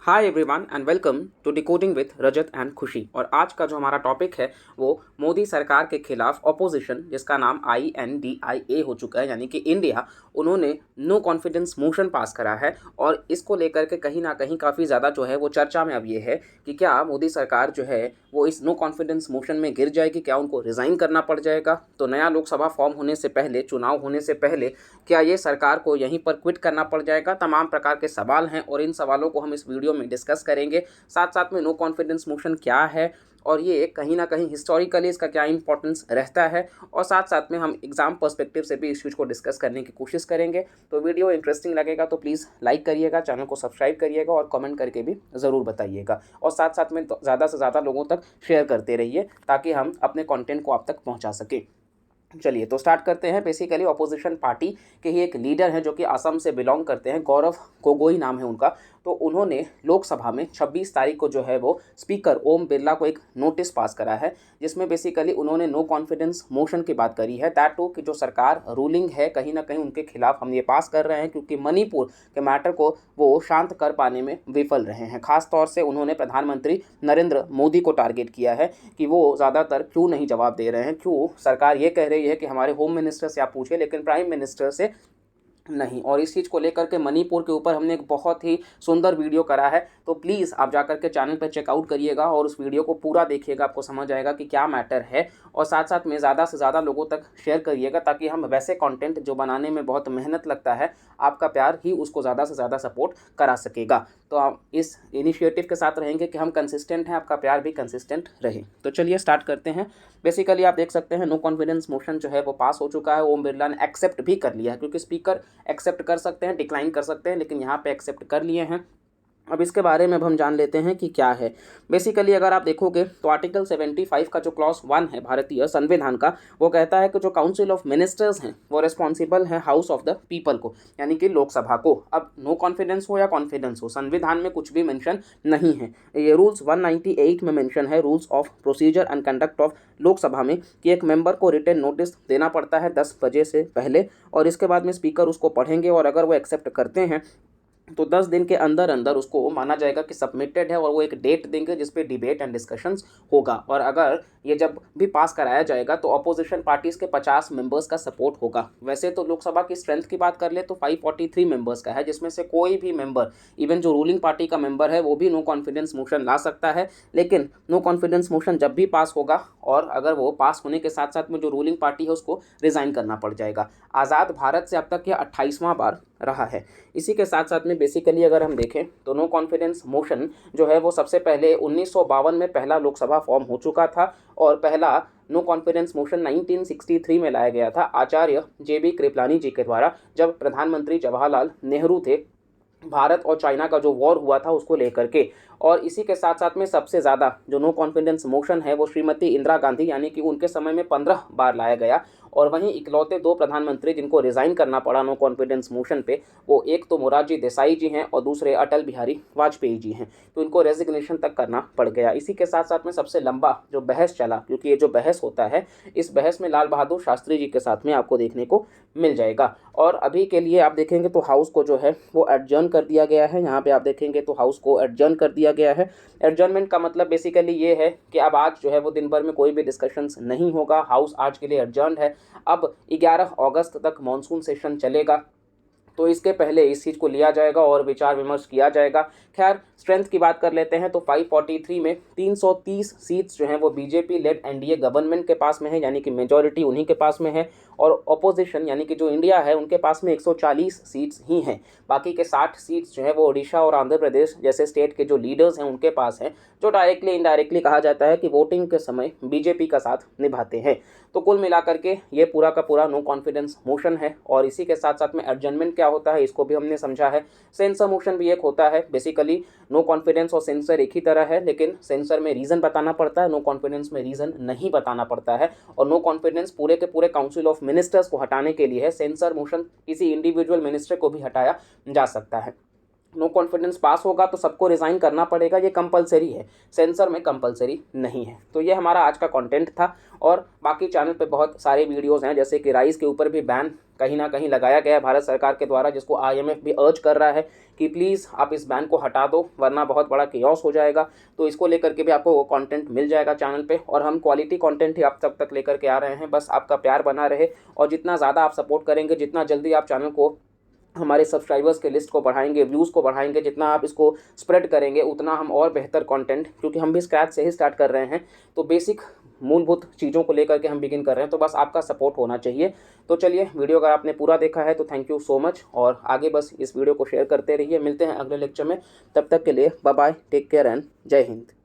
Hi everyone and welcome to decoding with Rajat and Khushi. और आज का जो हमारा टॉपिक है वो मोदी सरकार के खिलाफ ऑपोजिशन, जिसका नाम INDIA हो चुका है, यानी कि इंडिया, उन्होंने नो कॉन्फिडेंस मोशन पास करा है। और इसको लेकर के कहीं ना कहीं काफ़ी ज़्यादा जो है वो चर्चा में अब ये है कि क्या मोदी सरकार जो है वो इस नो कॉन्फिडेंस मोशन में गिर जाएगी, क्या उनको रिज़ाइन करना पड़ जाएगा। तो नया लोकसभा फॉर्म होने से पहले, चुनाव होने से पहले, क्या ये सरकार को यहीं पर क्विट करना पड़ जाएगा। तमाम प्रकार के सवाल हैं और इन सवालों को हम इस वीडियो में डिस्कस करेंगे। साथ साथ में नो कॉन्फिडेंस मोशन क्या है और ये कहीं ना कहीं हिस्टोरिकली इसका क्या इंपॉर्टेंस रहता है, और साथ साथ में हम एग्जाम पर्सपेक्टिव से भी इस चीज़ को डिस्कस करने की कोशिश करेंगे। तो वीडियो इंटरेस्टिंग लगेगा तो प्लीज़ लाइक करिएगा, चैनल को सब्सक्राइब करिएगा और कमेंट करके भी ज़रूर बताइएगा। और साथ साथ में ज़्यादा से ज़्यादा लोगों तक शेयर करते रहिए ताकि हम अपने कंटेंट को आप तक पहुंचा सकें। चलिए तो स्टार्ट करते हैं। बेसिकली अपोजिशन पार्टी के ही एक लीडर हैं जो कि असम से बिलोंग करते हैं, गौरव गोगोई नाम है उनका। तो उन्होंने लोकसभा में 26 तारीख को जो है वो स्पीकर ओम बिरला को एक नोटिस पास करा है, जिसमें बेसिकली उन्होंने नो कॉन्फिडेंस मोशन की बात करी है। दैट टू कि जो सरकार रूलिंग है कहीं ना कहीं उनके खिलाफ हम ये पास कर रहे हैं क्योंकि मणिपुर के मैटर को वो शांत कर पाने में विफल रहे हैं। खास तौर से उन्होंने प्रधानमंत्री नरेंद्र मोदी को टारगेट किया है कि वो ज़्यादातर क्यों नहीं जवाब दे रहे हैं, क्यों सरकार ये कह रही है कि हमारे होम मिनिस्टर से आप पूछिए लेकिन प्राइम मिनिस्टर से नहीं। और इस चीज़ को लेकर के मणिपुर के ऊपर हमने एक बहुत ही सुंदर वीडियो करा है, तो प्लीज़ आप जाकर के चैनल पर चेकआउट करिएगा और उस वीडियो को पूरा देखिएगा, आपको समझ आएगा कि क्या मैटर है। और साथ साथ में ज़्यादा से ज़्यादा लोगों तक शेयर करिएगा ताकि हम वैसे कंटेंट जो बनाने में बहुत मेहनत लगता है, आपका प्यार ही उसको ज़्यादा से ज़्यादा सपोर्ट करा सकेगा। तो आप इस इनिशिएटिव के साथ रहेंगे कि हम कंसिस्टेंट हैं, आपका प्यार भी कंसिस्टेंट रहे। तो चलिए स्टार्ट करते हैं। बेसिकली आप देख सकते हैं नो कॉन्फिडेंस मोशन जो है वो पास हो चुका है। ओम बिरला ने एक्सेप्ट भी कर लिया है, क्योंकि स्पीकर एक्सेप्ट कर सकते हैं, डिक्लाइन कर सकते हैं, लेकिन यहाँ पे एक्सेप्ट कर लिए हैं। अब इसके बारे में अब हम जान लेते हैं कि क्या है। बेसिकली अगर आप देखोगे तो आर्टिकल 75 का जो क्लॉज 1 है भारतीय संविधान का, वो कहता है कि जो काउंसिल ऑफ मिनिस्टर्स हैं वो रिस्पॉन्सिबल है हाउस ऑफ द पीपल को, यानी कि लोकसभा को। अब नो कॉन्फिडेंस हो या कॉन्फिडेंस हो, संविधान में कुछ भी मेंशन नहीं है। ये रूल्स 198 में मेंशन है, rules of procedure and conduct of Lok Sabha में, कि एक मेंबर को रिटन नोटिस देना पड़ता है 10 बजे से पहले, और इसके बाद में स्पीकर उसको पढ़ेंगे और अगर वो एक्सेप्ट करते हैं तो 10 दिन के अंदर अंदर उसको माना जाएगा कि सबमिटेड है, और वो एक डेट देंगे जिस पे डिबेट एंड डिस्कशंस होगा। और अगर ये जब भी पास कराया जाएगा तो अपोजिशन पार्टीज़ के 50 मेंबर्स का सपोर्ट होगा। वैसे तो लोकसभा की स्ट्रेंथ की बात कर ले तो 543 मेंबर्स का है, जिसमें से कोई भी मेंबर, इवन जो रूलिंग पार्टी का मेंबर है वो भी नो कॉन्फिडेंस मोशन ला सकता है। लेकिन नो कॉन्फिडेंस मोशन जब भी पास होगा और अगर वो पास होने के साथ साथ में जो रूलिंग पार्टी है उसको रिज़ाइन करना पड़ जाएगा। आज़ाद भारत से अब तक यह 28वां बार रहा है। इसी के साथ साथ में बेसिकली अगर हम देखें तो नो कॉन्फिडेंस मोशन जो है वो सबसे पहले 1952 में पहला लोकसभा फॉर्म हो चुका था, और पहला नो कॉन्फिडेंस मोशन 1963 में लाया गया था आचार्य JB कृपलानी जी के द्वारा, जब प्रधानमंत्री जवाहरलाल नेहरू थे। भारत और चाइना का जो वॉर हुआ था उसको लेकर के। और इसी के साथ साथ में सबसे ज़्यादा जो नो कॉन्फिडेंस मोशन है वो श्रीमती इंदिरा गांधी, यानी कि उनके समय में 15 बार लाया गया। और वहीं इकलौते 2 प्रधानमंत्री जिनको रिज़ाइन करना पड़ा नो कॉन्फिडेंस मोशन पे, वो एक तो मोरारजी देसाई जी हैं और दूसरे अटल बिहारी वाजपेयी जी हैं। तो इनको रेजिग्नेशन तक करना पड़ गया। इसी के साथ साथ में सबसे लंबा जो बहस चला, क्योंकि ये जो बहस होता है इस बहस में लाल बहादुर शास्त्री जी के साथ में आपको देखने को मिल जाएगा। और अभी के लिए आप देखेंगे तो हाउस को जो है वो एडजर्न कर दिया गया है। यहाँ पे आप देखेंगे तो हाउस को एडजर्न कर दिया गया है। एडजर्नमेंट का मतलब बेसिकली ये है कि अब आज जो है वो दिन भर में कोई भी डिस्कशंस नहीं होगा। हाउस आज के लिए एडजर्न है। अब 11 अगस्त तक मॉनसून सेशन चलेगा, तो इसके पहले इस चीज़ को लिया जाएगा और विचार विमर्श किया जाएगा। खैर स्ट्रेंथ की बात कर लेते हैं तो 543 में 330 सीट्स जो हैं वो बीजेपी लेड एनडीए गवर्नमेंट के पास में है, यानी कि मेजॉरिटी उन्हीं के पास में है। और अपोजिशन यानी कि जो इंडिया है उनके पास में 140 सीट्स ही हैं। बाकी के 60 सीट्स जो है वो ओडिशा और आंध्र प्रदेश जैसे स्टेट के जो लीडर्स हैं उनके पास हैं, जो डायरेक्टली इनडायरेक्टली कहा जाता है कि वोटिंग के समय बीजेपी का साथ निभाते हैं। तो कुल मिलाकर के ये पूरा का पूरा नो कॉन्फिडेंस मोशन है। और इसी के साथ साथ में एडजर्नमेंट क्या होता है इसको भी हमने समझा है। सेंसर मोशन भी एक होता है। बेसिकली नो कॉन्फिडेंस और सेंसर एक ही तरह है, लेकिन सेंसर में रीज़न बताना पड़ता है, नो कॉन्फिडेंस में रीज़न नहीं बताना पड़ता है। और नो कॉन्फिडेंस पूरे के पूरे काउंसिल ऑफ मिनिस्टर्स को हटाने के लिए है। सेंसर मोशन किसी इंडिविजुअल मिनिस्टर को भी हटाया जा सकता है। नो कॉन्फिडेंस पास होगा तो सबको रिज़ाइन करना पड़ेगा, ये कंपलसरी है। सेंसर में कंपलसरी नहीं है। तो ये हमारा आज का कंटेंट था। और बाकी चैनल पे बहुत सारे वीडियोस हैं, जैसे कि राइस के ऊपर भी बैन कहीं ना कहीं लगाया गया है भारत सरकार के द्वारा, जिसको IMF भी अर्ज कर रहा है कि प्लीज़ आप इस बैन को हटा दो, वरना बहुत बड़ा केओस हो जाएगा। तो इसको लेकर के भी आपको वो कंटेंट मिल जाएगा चैनल पे, और हम क्वालिटी कंटेंट ही आप तक लेकर के आ रहे हैं। बस आपका प्यार बना रहे, और जितना ज़्यादा आप सपोर्ट करेंगे, जितना जल्दी आप चैनल को, हमारे सब्सक्राइबर्स के लिस्ट को बढ़ाएंगे, व्यूज़ को बढ़ाएंगे, जितना आप इसको स्प्रेड करेंगे, उतना हम और बेहतर कंटेंट, क्योंकि हम भी स्क्रैच से ही स्टार्ट कर रहे हैं, तो बेसिक मूलभूत चीज़ों को लेकर के हम बिगिन कर रहे हैं, तो बस आपका सपोर्ट होना चाहिए। तो चलिए, वीडियो अगर आपने पूरा देखा है तो थैंक यू सो मच, और आगे बस इस वीडियो को शेयर करते रहिए। मिलते हैं अगले लेक्चर में, तब तक के लिए bye bye, take care and जय हिंद।